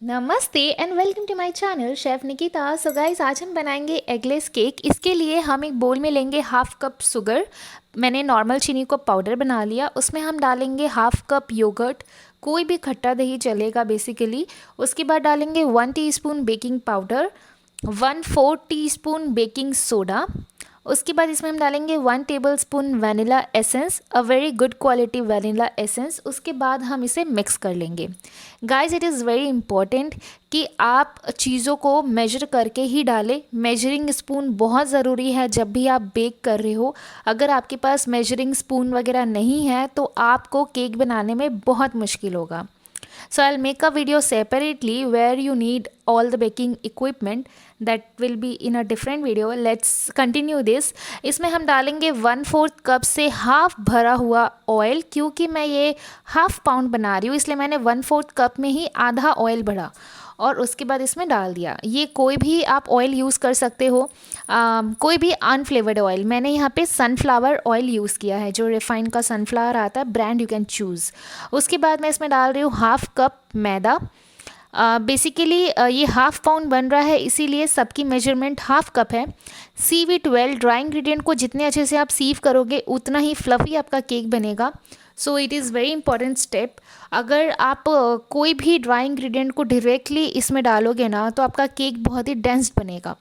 नमस्ते and welcome to my channel chef Nikita. So guys, आज हम बनाएंगे एगलेस केक। इसके लिए हम एक बोल में लेंगे हाफ कप शुगर। मैंने नॉर्मल चीनी को पाउडर बना लिया। उसमें हम डालेंगे हाफ कप योगर्ट, कोई भी खट्टा दही चलेगा बेसिकली। उसके बाद डालेंगे 1 teaspoon baking powder, 1/4 teaspoon baking soda. उसके बाद इसमें हम डालेंगे 1 tablespoon vanilla essence, a very good quality vanilla essence. उसके बाद हम इसे मिक्स कर लेंगे। Guys, it is very important कि आप चीज़ों को मेजर करके ही डालें। मेजरिंग स्पून बहुत ज़रूरी है जब भी आप बेक कर रहे हो। अगर आपके पास मेजरिंग स्पून वगैरह नहीं है तो आपको केक बनाने में बहुत मुश्किल होगा। So I'll make a video separately where you need all the baking equipment. That will be in a different video. Let's continue this. इसमें हम डालेंगे 1/4 कप से हाफ भरा हुआ ऑयल। क्योंकि मैं ये हाफ पाउंड बना रही हूँ इसलिए मैंने 1/4 कप में ही आधा ऑयल भरा और उसके बाद इसमें डाल दिया। ये कोई भी आप ऑयल यूज़ कर सकते हो, कोई भी अनफ्लेवर्ड ऑयल। मैंने यहाँ पे सनफ्लावर ऑयल यूज़ किया है, जो रिफाइंड का सनफ्लावर आता है, ब्रांड यू कैन चूज़। उसके बाद मैं इसमें डाल रही हूँ हाफ कप मैदा। बेसिकली ये हाफ पाउंड बन रहा है इसीलिए सबकी मेजरमेंट हाफ कप है। सीव इट वेल। ड्राई इंग्रेडिएंट को जितने अच्छे से आप सीव करोगे उतना ही फ्लफ़ी आपका केक बनेगा। So it is very important step. अगर आप कोई भी ड्राई इंग्रेडिएंट को डायरेक्टली इसमें डालोगे ना तो आपका केक बहुत ही डेंस बनेगा।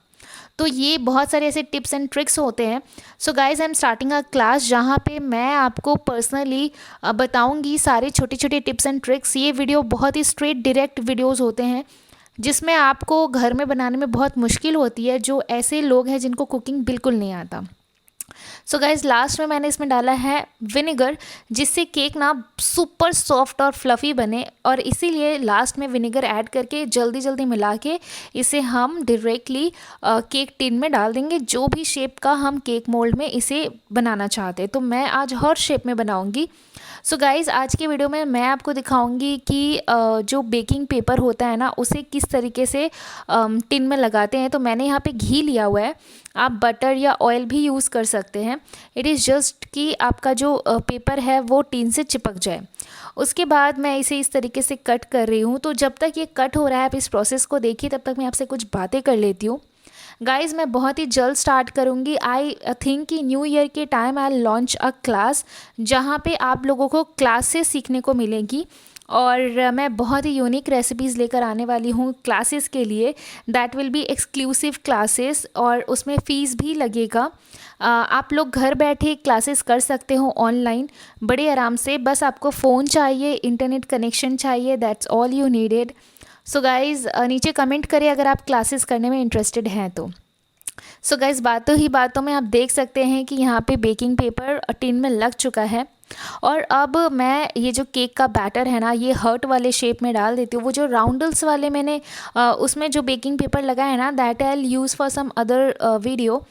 तो ये बहुत सारे ऐसे टिप्स एंड ट्रिक्स होते हैं। So guys, I am starting a class जहाँ पे मैं आपको पर्सनली बताऊँगी सारे छोटे छोटे टिप्स एंड ट्रिक्स। ये वीडियो बहुत ही स्ट्रेट डायरेक्ट वीडियोस होते हैं जिसमें आपको घर में बनाने में बहुत मुश्किल होती है, जो ऐसे लोग हैं जिनको कुकिंग बिल्कुल नहीं आता। सो गाइज, लास्ट में मैंने इसमें डाला है विनेगर, जिससे केक ना सुपर सॉफ्ट और फ्लफ़ी बने। और इसीलिए लास्ट में विनेगर ऐड करके जल्दी जल्दी मिला के इसे हम डायरेक्टली केक टिन में डाल देंगे, जो भी शेप का हम केक मोल्ड में इसे बनाना चाहते हैं। तो मैं आज हर शेप में बनाऊंगी। सो गाइज़, आज के वीडियो में मैं आपको दिखाऊंगी कि जो बेकिंग पेपर होता है ना उसे किस तरीके से टिन में लगाते हैं। तो मैंने यहाँ पे घी लिया हुआ है, आप बटर या ऑयल भी यूज़ कर सकते हैं। इट इज़ जस्ट कि आपका जो पेपर है वो टिन से चिपक जाए। उसके बाद मैं इसे इस तरीके से कट कर रही हूँ। तो जब तक ये कट हो रहा है आप इस प्रोसेस को देखिए, तब तक मैं आपसे कुछ बातें कर लेती हूँ। गाइज़, मैं बहुत ही जल्द स्टार्ट करूँगी। आई थिंक कि न्यू ईयर के time I launch a class, जहाँ पे आप लोगों को क्लासेस सीखने को मिलेंगी। और मैं बहुत ही यूनिक रेसिपीज़ लेकर आने वाली हूँ क्लासेस के लिए। That will be exclusive classes और उसमें फ़ीस भी लगेगा। आप लोग घर बैठे क्लासेस कर सकते हो ऑनलाइन बड़े आराम से। बस आपको फ़ोन चाहिए, इंटरनेट कनेक्शन चाहिए, that's all you needed. So guys, नीचे कमेंट करें अगर आप क्लासेस करने में इंटरेस्टेड हैं तो। सो गाइज़, बातों ही बातों में आप देख सकते हैं कि यहाँ पे बेकिंग पेपर टिन में लग चुका है। और अब मैं ये जो केक का बैटर है ना, ये हर्ट वाले शेप में डाल देती हूँ। वो जो राउंडल्स वाले मैंने उसमें जो बेकिंग पेपर लगाया है ना, that I use for some other video.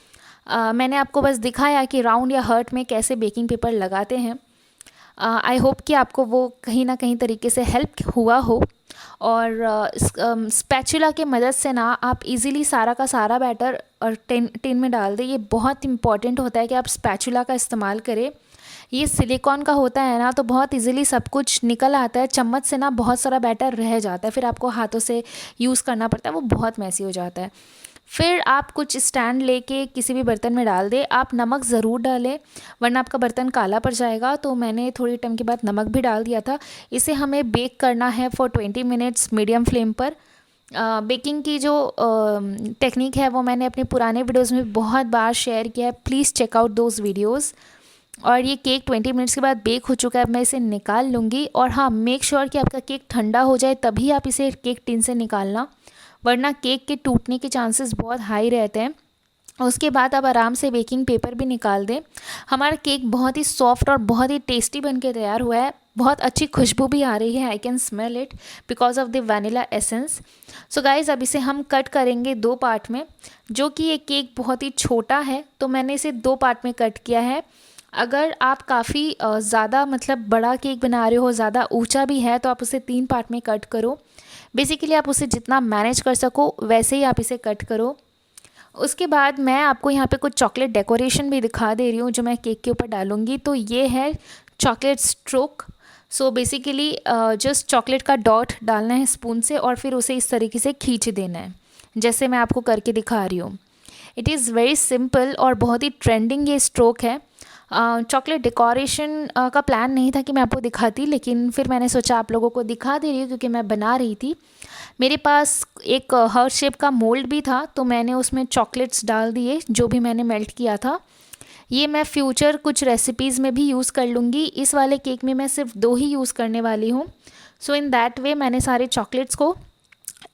मैंने आपको बस दिखाया कि राउंड या हर्ट में कैसे बेकिंग पेपर लगाते हैं। आई होप कि आपको वो कहीं ना कहीं तरीके से हेल्प हुआ हो। और स्पैचुला के मदद से ना आप इजीली सारा का सारा बैटर और टिन में डाल दें। ये बहुत इंपॉर्टेंट होता है कि आप स्पैचुला का इस्तेमाल करें। ये सिलिकॉन का होता है ना, तो बहुत इजीली सब कुछ निकल आता है। चम्मच से ना बहुत सारा बैटर रह जाता है, फिर आपको हाथों से यूज़ करना पड़ता है, वो बहुत मैसी हो जाता है। फिर आप कुछ स्टैंड लेके किसी भी बर्तन में डाल दें। आप नमक ज़रूर डालें वरना आपका बर्तन काला पड़ जाएगा। तो मैंने थोड़ी टाइम के बाद नमक भी डाल दिया था। इसे हमें बेक करना है फॉर 20 मिनट्स मीडियम फ्लेम पर। बेकिंग की जो टेक्निक है वो मैंने अपने पुराने वीडियोज़ में बहुत बार शेयर किया है, please check out those videos. और ये केक 20 मिनट्स के बाद बेक हो चुका है। अब मैं इसे निकाल लूँगी। और हाँ, मेक श्योर कि आपका केक ठंडा हो जाए तभी आप इसे केक टिन से निकालना, वरना केक के टूटने के चांसेस बहुत हाई रहते हैं। उसके बाद आप आराम से बेकिंग पेपर भी निकाल दें। हमारा केक बहुत ही सॉफ्ट और बहुत ही टेस्टी बन के तैयार हुआ है। बहुत अच्छी खुशबू भी आ रही है, I can smell it because of the vanilla essence. So guys, अब इसे हम कट करेंगे 2 पार्ट में। जो कि ये केक बहुत ही छोटा है तो मैंने इसे 2 पार्ट में कट किया है। अगर आप काफ़ी ज़्यादा मतलब बड़ा केक बना रहे हो, ज़्यादा ऊंचा भी है, तो आप उसे 3 पार्ट में कट करो। बेसिकली आप उसे जितना मैनेज कर सको वैसे ही आप इसे कट करो। उसके बाद मैं आपको यहाँ पे कुछ चॉकलेट डेकोरेशन भी दिखा दे रही हूँ जो मैं केक के ऊपर डालूँगी। तो ये है chocolate stroke. So basically just chocolate का डॉट डालना है स्पून से और फिर उसे इस तरीके से खींच देना है, जैसे मैं आपको करके दिखा रही हूँ। इट इज़ वेरी सिंपल और बहुत ही ट्रेंडिंग ये स्ट्रोक है। चॉकलेट डेकोरेशन का प्लान नहीं था कि मैं आपको दिखाती, लेकिन फिर मैंने सोचा आप लोगों को दिखा दे रही हूँ क्योंकि मैं बना रही थी। मेरे पास एक हार्ट शेप का मोल्ड भी था, तो मैंने उसमें चॉकलेट्स डाल दिए जो भी मैंने मेल्ट किया था। ये मैं फ्यूचर कुछ रेसिपीज़ में भी यूज़ कर लूँगी। इस वाले केक में मैं सिर्फ 2 ही यूज़ करने वाली हूँ। सो इन दैट वे मैंने सारे चॉकलेट्स को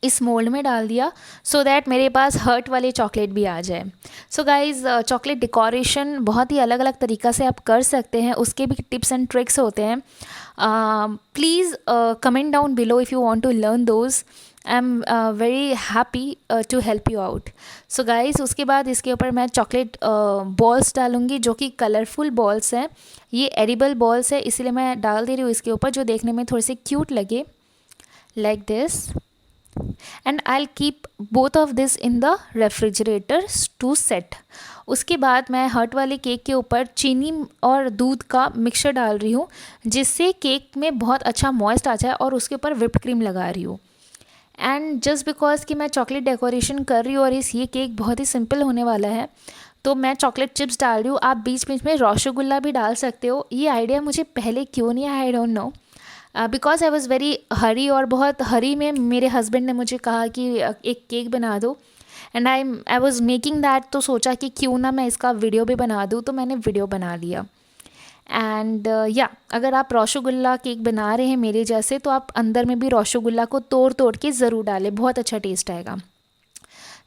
इस मोल्ड में डाल दिया सो दैट मेरे पास हर्ट वाले चॉकलेट भी आ जाए। सो गाइज़, चॉकलेट डेकोरेशन बहुत ही अलग अलग तरीक़ा से आप कर सकते हैं, उसके भी टिप्स एंड ट्रिक्स होते हैं। Please comment down below if you want to learn those. I am very happy to help you out. So guys, उसके बाद इसके ऊपर मैं चॉकलेट बॉल्स डालूँगी जो कि कलरफुल बॉल्स हैं। ये एडिबल बॉल्स है, इसीलिए मैं डाल दे रही हूँ इसके ऊपर, जो देखने में थोड़े से क्यूट लगे, like this. And I keep both of this in the refrigerator to set. उसके बाद मैं हर्ट वाले केक के ऊपर चीनी और दूध का मिक्सचर डाल रही हूँ, जिससे केक में बहुत अच्छा मॉइस्ट आ जाए, और उसके ऊपर व्हिप्ड क्रीम लगा रही हूँ। एंड जस्ट बिकॉज कि मैं चॉकलेट डेकोरेशन कर रही हूँ और ये केक बहुत ही सिंपल होने वाला है, तो मैं चॉकलेट चिप्स डाल रही हूँ। आप बीच बीच में रसगुल्ला भी डाल सकते हो। ये आइडिया मुझे पहले क्यों नहीं आया, I don't know, because I was very hurry, और बहुत हरी में मेरे हस्बैंड ने मुझे कहा कि एक केक बना दो, and I was making that, तो सोचा कि क्यों ना मैं इसका वीडियो भी बना दूँ, तो मैंने वीडियो बना लिया। एंड या अगर आप रसगुल्ला केक बना रहे हैं मेरे जैसे, तो आप अंदर में भी रसगुल्ला को तोड़ तोड़ के ज़रूर डालें, बहुत अच्छा टेस्ट आएगा।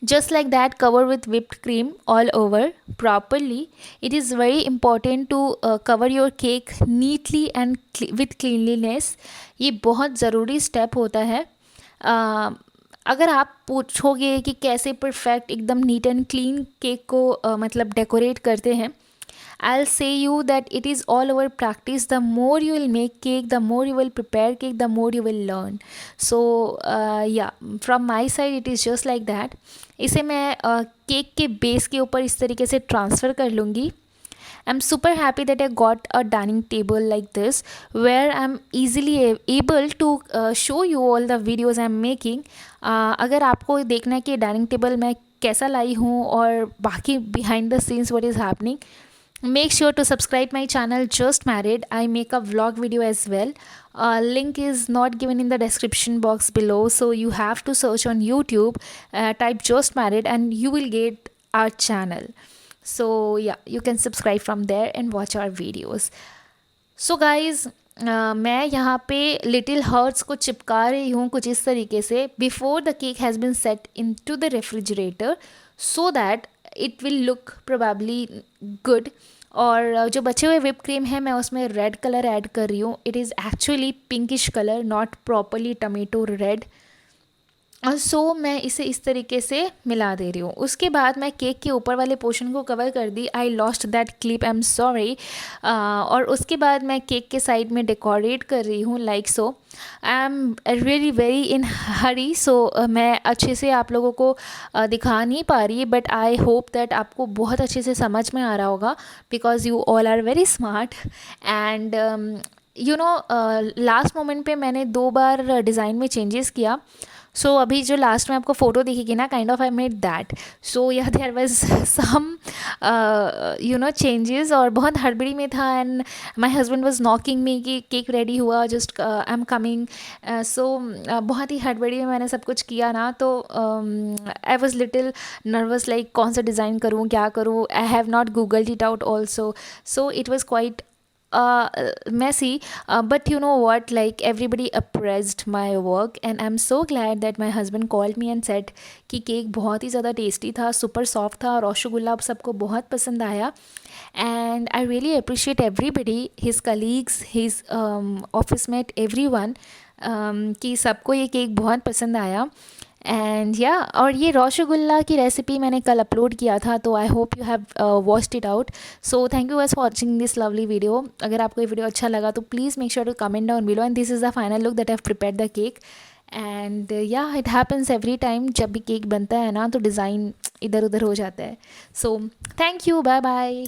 Just like that, cover with whipped cream all over properly. It is very important to cover your cake neatly and with cleanliness. ये बहुत ज़रूरी स्टेप होता है। अगर आप पूछोगे कि कैसे परफेक्ट एकदम नीट एंड क्लीन केक को मतलब डेकोरेट करते हैं, I'll say you that it is all over practice. The more you will make cake, the more you will prepare cake, the more you will learn. So yeah, from my side it is just like that. इसे मैं cake के base के ऊपर इस तरीके से transfer कर लूँगी। I'm super happy that I got a dining table like this, where I'm easily able to show you all the videos I'm making. अगर आपको देखना है कि डाइनिंग टेबल मैं कैसा लाई हूँ और बाकी behind the scenes what is happening, make sure to subscribe my channel Just Married. I make a vlog video as well. Link is not given in the description box below, so you have to search on YouTube, type Just Married, and you will get our channel. So yeah, you can subscribe from there and watch our videos. So guys, मैं यहाँ पे little hertz को चिपका रही हूँ कुछ इस तरीके से, before the cake has been set in to the refrigerator, so that it will look probably good. और जो बचे हुए whipped क्रीम है, मैं उसमें रेड कलर ऐड कर रही हूँ। It is actually pinkish colour, not properly tomato red. और सो मैं इसे इस तरीके से मिला दे रही हूँ। उसके बाद मैं केक के ऊपर वाले पोर्शन को कवर कर दी। I lost that clip, I am sorry. और उसके बाद मैं केक के साइड में डेकोरेट कर रही हूँ like so. I am really very in hurry, so मैं अच्छे से आप लोगों को दिखा नहीं पा रही, बट आई होप दैट आपको बहुत अच्छे से समझ में आ रहा होगा, because you all are very smart. And you know, last moment पे मैंने 2 बार डिज़ाइन में चेंजेस किया। सो अभी जो लास्ट में आपको फ़ोटो दिखेगी ना, kind of I made that. So या there was some you know changes, और बहुत हड़बड़ी में था, and my husband was knocking me कि केक रेडी हुआ, just I am coming. So बहुत ही हड़बड़ी में मैंने सब कुछ किया ना, तो I was little nervous, like कौन सा डिज़ाइन करूँ, क्या करूँ। I have not googled it out also, so it was quite messy, but you know what, like everybody appraised my work, and I'm so glad that my husband called me and said कि cake बहुत ही ज़्यादा tasty था, super soft था, और रसगुल्ला सबको बहुत पसंद आया। And I really appreciate everybody, his colleagues, his office mate, everyone, कि सबको ये केक बहुत पसंद आया। एंड या और ये रसगुल्ला की रेसिपी मैंने कल अपलोड किया था, तो I hope you have watched it out. So thank you guys for watching this lovely video. अगर आपको ये वीडियो अच्छा लगा तो please make sure to comment down below, and this is the final look that I have prepared the cake. And yeah it happens every time, जब भी cake बनता है ना तो डिज़ाइन इधर उधर हो जाता है। So thank you, bye bye.